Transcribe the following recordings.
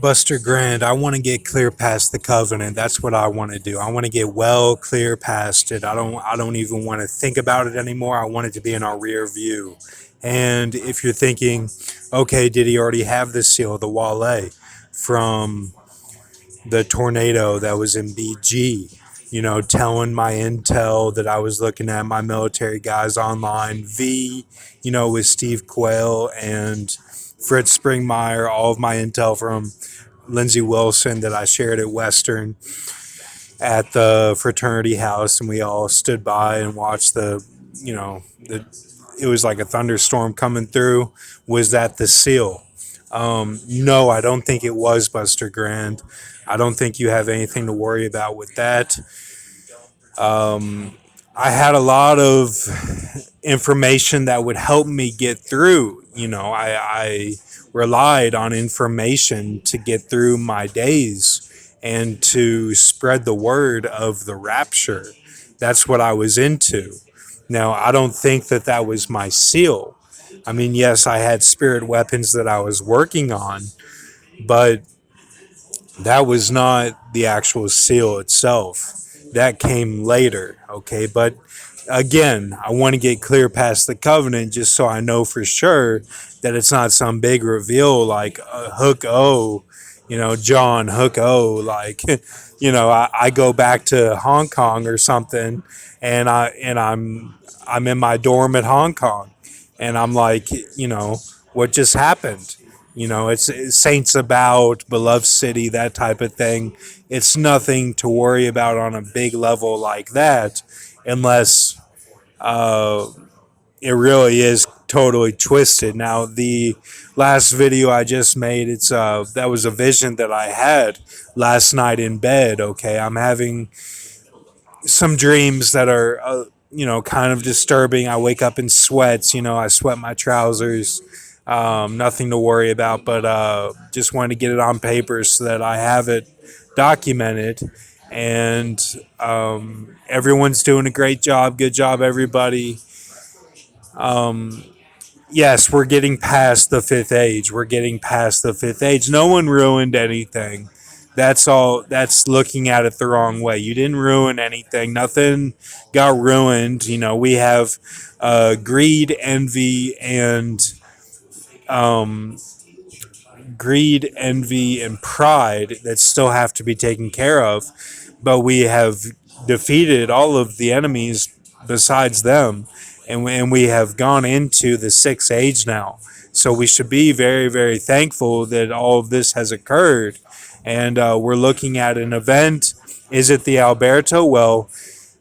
Buster Grand, I want to get clear past the covenant. That's what I want to do. I want to get well clear past it. I don't even want to think about it anymore. I want it to be in our rear view. And if you're thinking, okay, did he already have the seal, the Wale from the tornado that was in BG? Telling my intel that I was looking at my military guys online. V, with Steve Quayle and Fritz Springmeyer, all of my intel from Lindsey Wilson that I shared at Western at the fraternity house, and we all stood by and watched it was like a thunderstorm coming through. Was that the seal? No, I don't think it was, Buster Grand. I don't think you have anything to worry about with that. I had a lot of information that would help me get through. I relied on information to get through my days and to spread the word of the rapture. That's what I was into. Now, I don't think that that was my seal. I mean, yes, I had spirit weapons that I was working on, but that was not the actual seal itself. That came later, okay? But again, I want to get clear past the covenant just so I know for sure that it's not some big reveal like Hook O, John Hook O, like, I go back to Hong Kong or something, and I'm in my dorm at Hong Kong, and I'm like, what just happened? It's Saints About, Beloved City, that type of thing. It's nothing to worry about on a big level like that, unless uh, it really is totally twisted. Now, the last video I just made, it's that was a vision that I had last night in bed. Okay, I'm having some dreams that are kind of disturbing. I wake up in sweats. I sweat my trousers. Nothing to worry about, but just wanted to get it on paper so that I have it documented. And everyone's doing a great job. Good job, everybody. Yes, we're getting past the fifth age. We're getting past the fifth age. No one ruined anything. That's all. That's looking at it the wrong way. You didn't ruin anything. Nothing got ruined. We have greed, envy, and um, envy, and pride that still have to be taken care of. But we have defeated all of the enemies besides them, and we have gone into the sixth age now. So we should be very, very thankful that all of this has occurred. And we're looking at an event. Is it the Alberto? Well,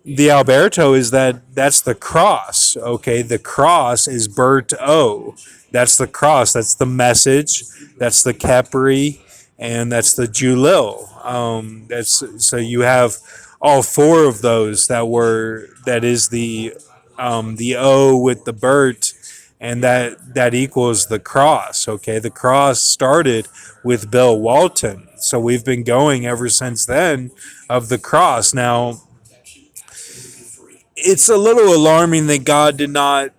the Alberto is that's the cross. Okay, the cross is Bert O. That's the cross. That's the message. That's the Capri, and that's the Julil. That's so you have all four of those that is the O with the Bert, and that equals the cross. Okay, the cross started with Bill Walton, so we've been going ever since then of the cross. Now, it's a little alarming that God did not,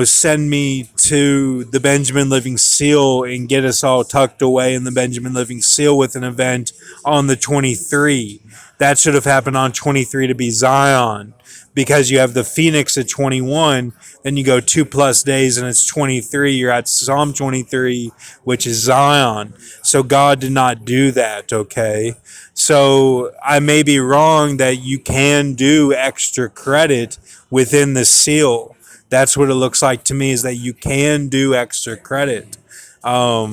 send me to the Benjamin Living Seal and get us all tucked away in the Benjamin Living Seal with an event on the 23. That should have happened on 23 to be Zion, because you have the Phoenix at 21, then you go 2+ days and it's 23. You're at Psalm 23, which is Zion. So God did not do that, okay? So I may be wrong that you can do extra credit within the seal. That's what it looks like to me, is that you can do extra credit. But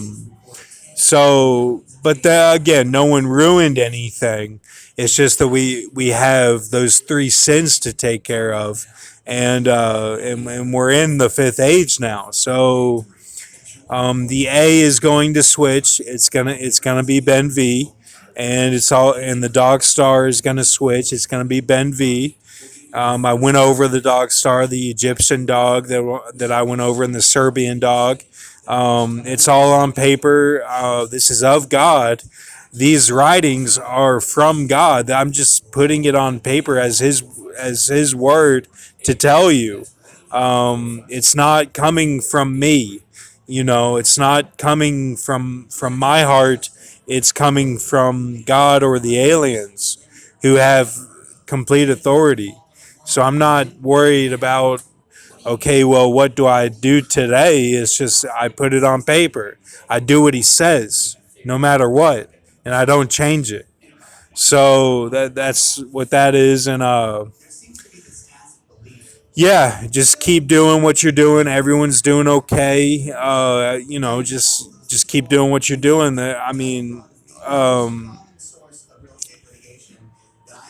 again, no one ruined anything. It's just that we have those three sins to take care of, and we're in the fifth age now. So the A is going to switch. It's gonna be Ben V, and the dog star is gonna switch. It's gonna be Ben V. I went over the dog star, the Egyptian dog that I went over, and the Serbian dog. It's all on paper. This is of God. These writings are from God. I'm just putting it on paper as His word to tell you. It's not coming from me. It's not coming from my heart. it's coming from God or the aliens who have complete authority. So I'm not worried about, okay, well, what do I do today? It's just I put it on paper. I do what he says, no matter what, and I don't change it. So that's what that is, and yeah, just keep doing what you're doing. Everyone's doing okay. Just keep doing what you're doing. I mean, um,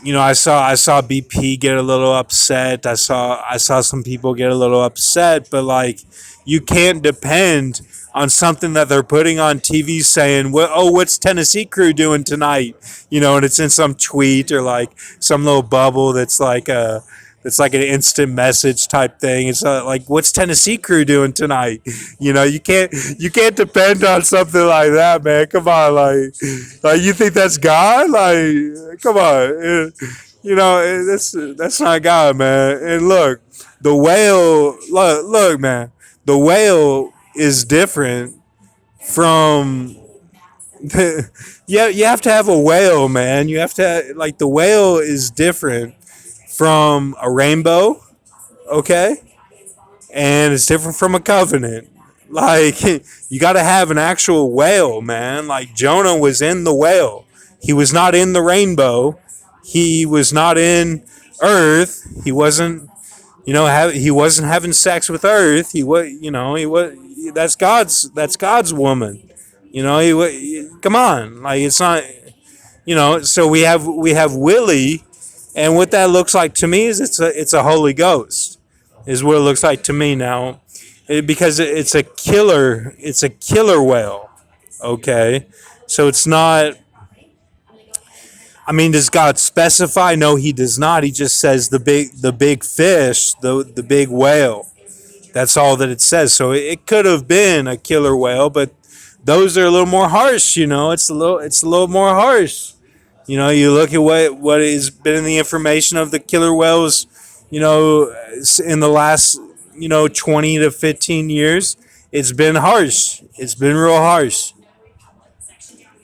I saw BP get a little upset. I saw some people get a little upset, but like you can't depend on something that they're putting on TV saying, "Well, oh, what's Tennessee Crew doing tonight?" And it's in some tweet or like some little bubble that's like an instant message type thing. It's like, what's Tennessee Crew doing tonight? You can't depend on something like that, man. Come on, like you think that's God? Like, come on, that's not God, man. And look, the whale. Look, man, the whale is different from. Yeah, you have to have a whale, man. You have to like the whale is different from a rainbow, okay? And it's different from a covenant. Like, you got to have an actual whale, man. Like, Jonah was in the whale. He was not in the rainbow. He was not in Earth. He wasn't, he wasn't having sex with Earth. He was. That's God's woman. Come on, like it's not. So we have Willie, and what that looks like to me is it's a Holy Ghost, is what it looks like to me now, because it's a killer whale. Okay, so it's not. I mean, does God specify? No, He does not. He just says the big fish, the big whale. That's all that it says. So it could have been a killer whale, but those are a little more harsh. It's a little more harsh. You look at what has been in the information of the killer whales, in the last 20 to 15 years. It's been harsh. It's been real harsh.